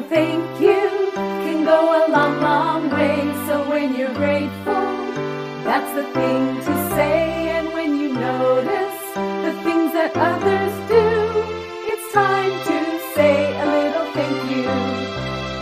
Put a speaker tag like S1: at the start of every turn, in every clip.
S1: little thank you can go a long, long way. So when you're grateful, that's the thing to say. And when you notice the things that others do, it's time to say a little thank you.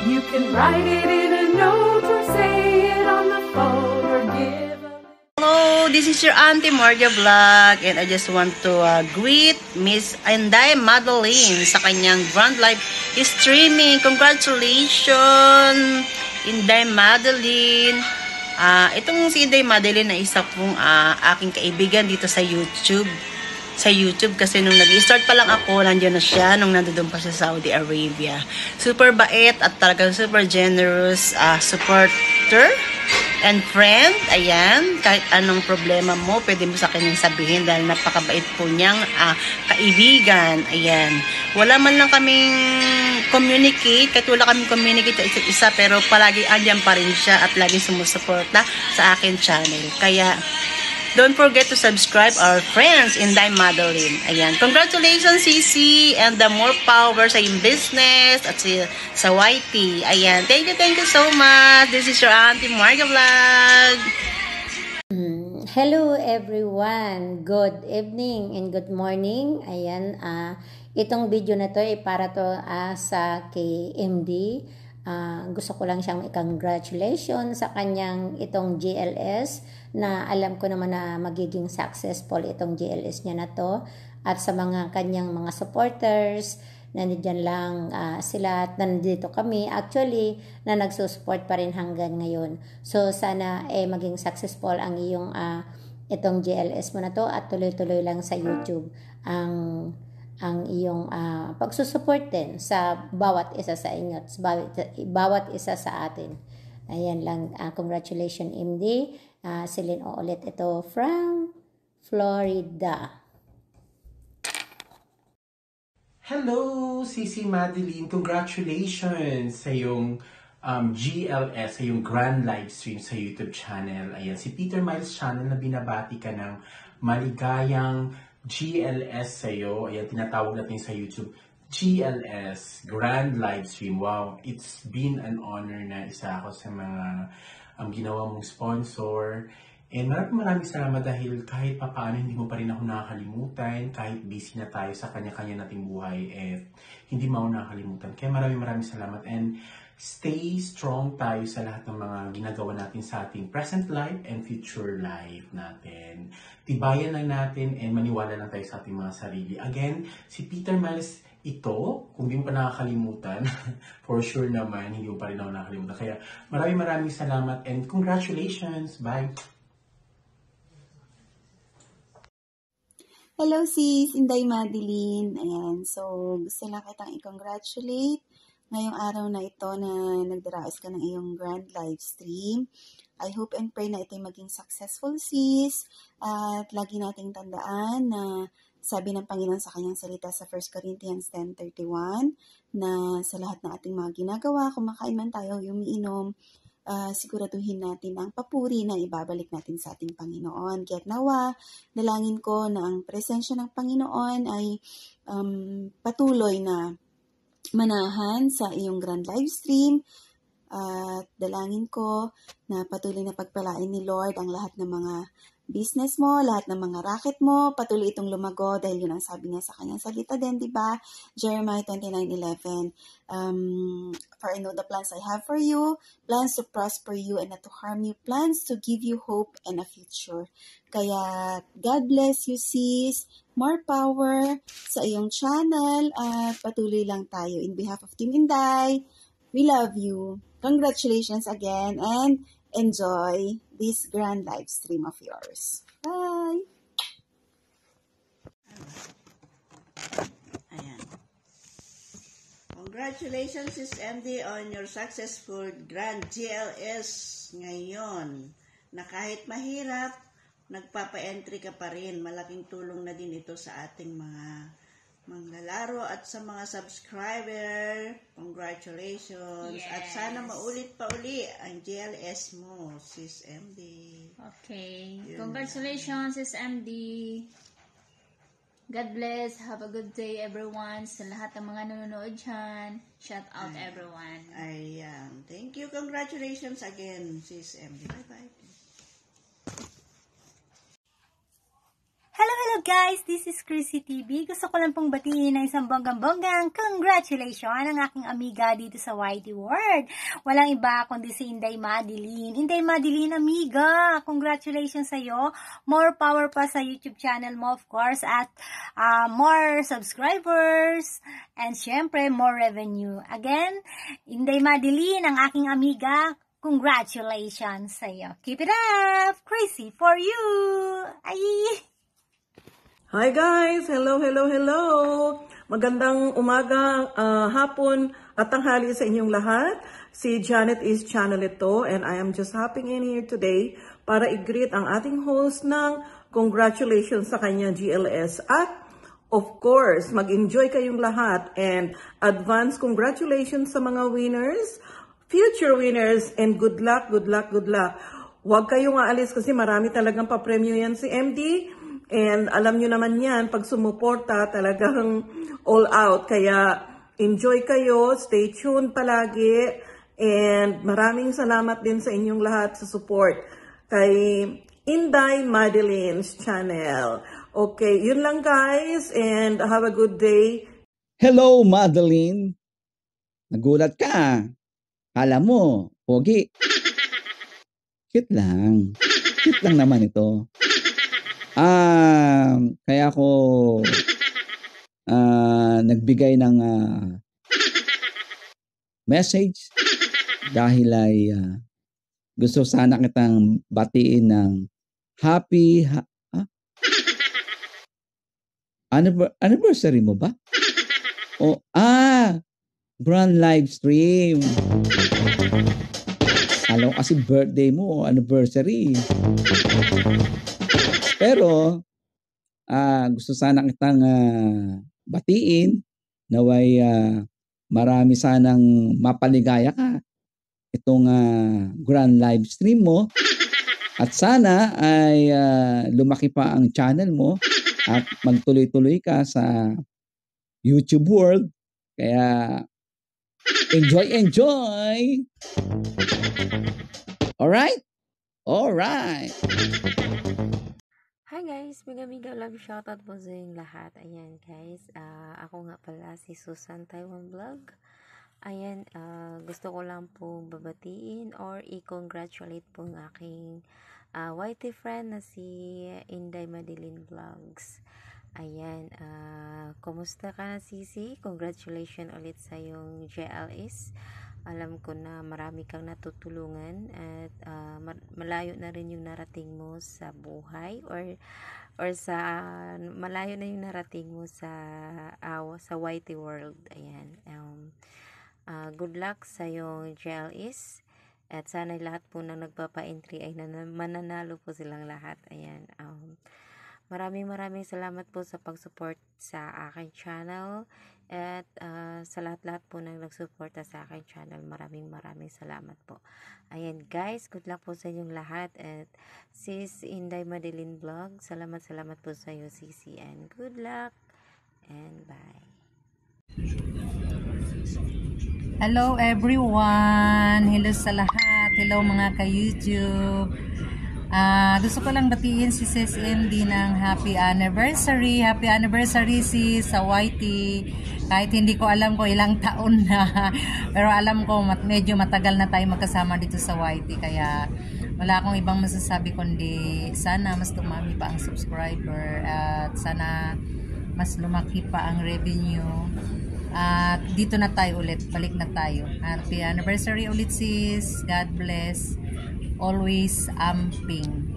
S1: You can write it in a note or say it on the phone or give a...
S2: Hello, this is your Auntie Marja Vlog, and I just want to greet Miss Inday Madeline sa kanyang Grand Life streaming. Congratulations, Inday Madeline. Itong si Inday Madeline na isa pong aking kaibigan dito sa YouTube. Kasi nung nag-start pa lang ako, nandiyan na siya nung nandoon pa sa Saudi Arabia. Super bait at talagang super generous supporter and friend. Ayan, kahit anong problema mo, pwede mo sa kanyang sabihin dahil napakabait po niyang kaibigan. Ayan, wala man lang kaming communicate, kahit wala kaming communicate sa isa't isa, pero palagi andyan pa rin siya at lagi sumusuporta sa akin channel. Kaya, don't forget to subscribe our friends Inday Madeline. Ayan. Congratulations, Sisi, and the more power sa iyong business at sa YT. Ayan. Thank you so much. This is your Auntie Marja Vlog.
S3: Hello everyone. Good evening and good morning. Ayan. Itong video na to ay para to sa kay MD. Gusto ko lang siyang i-congratulations sa kanyang itong GLS na alam ko naman na magiging successful itong GLS niya na to, at sa mga kanyang mga supporters na nandiyan lang sila at nandito kami actually na nagsusupport pa rin hanggang ngayon. So sana maging successful ang iyong itong GLS mo na to at tuloy-tuloy lang sa YouTube ang iyong pagsusupport din sa bawat isa sa inyo, bawat isa sa atin. Ayan lang, congratulations MD. Celine ulit ito from Florida.
S4: Hello, Sisi Madeline. Congratulations sa iyong GLS, sa iyong Grand Livestream sa YouTube channel. Ayan, si Peter Miles channel na binabati ka ng maligayang GLS sa'yo. Ayan, tinatawag natin sa YouTube GLS, Grand Livestream. Wow, it's been an honor na isa ako sa mga ginawa mong sponsor. And maraming salamat dahil kahit papaano hindi mo pa rin ako nakakalimutan. Kahit busy na tayo sa kanya-kanya nating buhay, hindi mo ako nakakalimutan. Kaya maraming salamat. And stay strong tayo sa lahat ng mga ginagawa natin sa ating present life and future life natin. Tibayan lang natin and maniwala lang tayo sa ating mga sarili. Again, si Peter Miles ito, kung di mo pa nakakalimutan, for sure naman, hindi mo pa rin ako nakakalimutan. Kaya maraming salamat and congratulations. Bye!
S5: Hello sis, Inday Madeline. Ayan, so gusto lang kitang i-congratulate ngayong araw na ito na nagdaraos ka ng iyong grand live stream. I hope and pray na ito'y maging successful sis. At lagi nating tandaan na sabi ng Panginoon sa kanyang salita sa 1 Corinthians 10:31 na sa lahat ng ating mga ginagawa, kumakain man tayo, umiinom, siguraduhin natin ang papuri na ibabalik natin sa ating Panginoon. Kaya't nawa, dalangin ko na ang presensya ng Panginoon ay patuloy na manahan sa iyong grand live stream. At dalangin ko na patuloy na pagpalain ni Lord ang lahat ng mga business mo, lahat ng mga racket mo, patuloy itong lumago dahil yun ang sabi niya sa kanyang salita din, di ba? Jeremiah 29:11. For I know the plans I have for you, plans to prosper you and not to harm you, plans to give you hope and a future. Kaya God bless you sis, more power sa iyong channel at patuloy lang tayo. In behalf of Team Inday, we love you. Congratulations again and enjoy this grand live stream of yours. Bye!
S2: Ayan. Congratulations, Sis MD, on your successful Grand GLS ngayon. Na kahit mahirap, nagpapa-entry ka pa rin. Malaking tulong na din ito sa ating mga lalaro at sa mga subscriber. Congratulations.
S6: Yes.
S2: At sana maulit pa uli ang GLS mo, Sis MD.
S6: Okay.
S2: Yun.
S6: Congratulations, Sis MD. God bless. Have a good day, everyone. Sa lahat ng mga nanonood dyan. Shout out, everyone.
S2: Ayan. Thank you. Congratulations again, Sis MD. Bye-bye.
S7: Hello guys! This is Chrissy TV. Gusto ko lang pong batiin ng isang bonggang-bonggang congratulations ang aking amiga dito sa YT World. Walang iba kundi si Inday Madeline. Inday Madeline, amiga! Congratulations sa'yo. More power pa sa YouTube channel mo, of course, at more subscribers and syempre more revenue. Again, Inday Madeline, ang aking amiga, congratulations sa'yo. Keep it up! Crazy for you! Ay!
S8: Hi guys! Hello! Magandang umaga, hapon at tanghali sa inyong lahat. Si Janet is channel ito and I am just hopping in here today para i-greet ang ating host ng congratulations sa kanya GLS. At of course, mag-enjoy kayong lahat and advance congratulations sa mga winners, future winners, and good luck. Huwag kayong aalis kasi marami talagang papremyo yan si MD. And alam nyo naman yan, pag sumuporta talagang all out. Kaya enjoy kayo, stay tuned palagi, and maraming salamat din sa inyong lahat sa support kay Inday Madeline's channel. Okay, yun lang guys, and have a good day.
S9: Hello, Madeline. Nagulat ka. Kala mo, pogi. Cute lang. Cute lang naman ito. Kaya ako nagbigay ng message dahil ay gusto sana kitang batiin ng happy anniversary mo ba? Grand live stream. Alam ko kasi birthday mo o anniversary. Pero, gusto sana kitang batiin naway marami sanang mapaligaya ka itong grand live stream mo at sana ay lumaki pa ang channel mo at magtuloy-tuloy ka sa YouTube world. Kaya, enjoy! Alright?
S10: Hi guys! Miga love shoutout po sa inyong lahat. Ayan guys, ako nga pala si Susan Taiwan Vlog. Ayan, gusto ko lang po babatiin or i-congratulate po ng aking YT friend na si Inday Madeline Vlogs. Ayan, kumusta ka na Sisi? Congratulations ulit sa yung JLS. Alam ko na marami kang natutulungan at malayo na rin yung narating mo sa buhay or sa malayo na yung narating mo sa YT world. Ayan. Good luck sa yung JLS at sana lahat po na nagpapa-entry ay mananalo po silang lahat. Ayan. Maraming salamat po sa pag-support sa aking channel at sa lahat-lahat po na nagsuporta sa aking channel. Maraming salamat po. Ayan guys, good luck po sa inyong lahat at sis Inday Madeline Vlog. Salamat po sa iyo Sisi and good luck and bye.
S7: Hello everyone! Hello sa lahat! Hello mga ka-YouTube! Gusto ko lang batiin si Sis MD ng happy anniversary. Happy anniversary sis sa YT. Kahit hindi ko alam ko ilang taon na. Pero alam ko medyo matagal na tayo magkasama dito sa YT. Kaya wala akong ibang masasabi kundi sana mas dumami pa ang subscriber. At sana mas lumaki pa ang revenue. At dito na tayo ulit. Balik na tayo. Happy anniversary ulit sis. God bless. Always amping.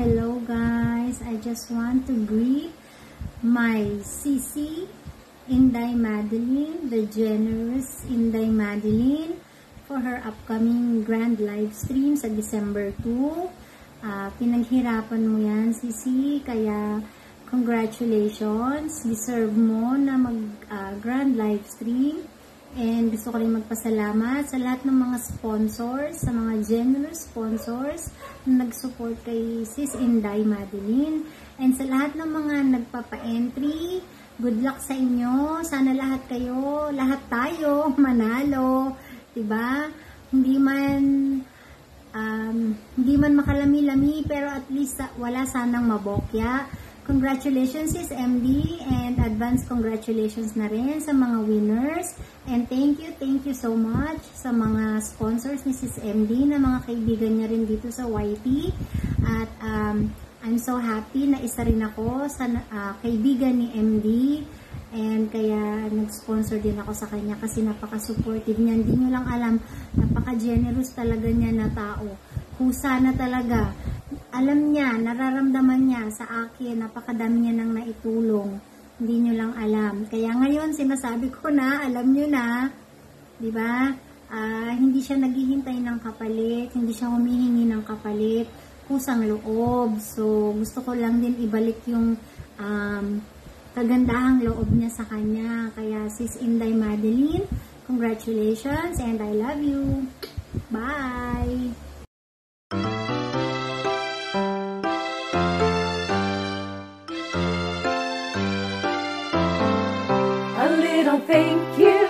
S11: Hello guys, I just want to greet my Sisi Inday Madeline, the generous Inday Madeline, for her upcoming grand live stream sa December 2. Pinaghirapan mo yan Sisi, kaya congratulations, deserve mo na mag grand live stream. And gusto ko rin magpasalamat sa lahat ng mga sponsors, sa mga generous sponsors na nag-support kay Sis Inday Madeline. And sa lahat ng mga nagpapa-entry, good luck sa inyo. Sana lahat kayo, lahat tayo manalo. Diba? Hindi man makalami-lami, pero at least wala sanang mabokya. Congratulations Sis MD, and advance congratulations na rin sa mga winners. And thank you so much sa mga sponsors ni Sis MD na mga kaibigan niya rin dito sa YT. At I'm so happy na isa rin ako sa kaibigan ni MD. And kaya nag-sponsor din ako sa kanya kasi napaka-supportive niya. Hindi nyo lang alam, napaka-generous talaga niya na tao. Kusa na talaga. Alam niya, nararamdaman niya sa akin, napakadami niya nang naitulong. Hindi nyo lang alam. Kaya ngayon, sinasabi ko na, alam nyo na, di ba? Hindi siya naghihintay ng kapalit, hindi siya humihingi ng kapalit, kusang loob. So, gusto ko lang din ibalik yung kagandahang loob niya sa kanya. Kaya, Sis Inday Madeline, congratulations and I love you. Bye!
S1: A little thank you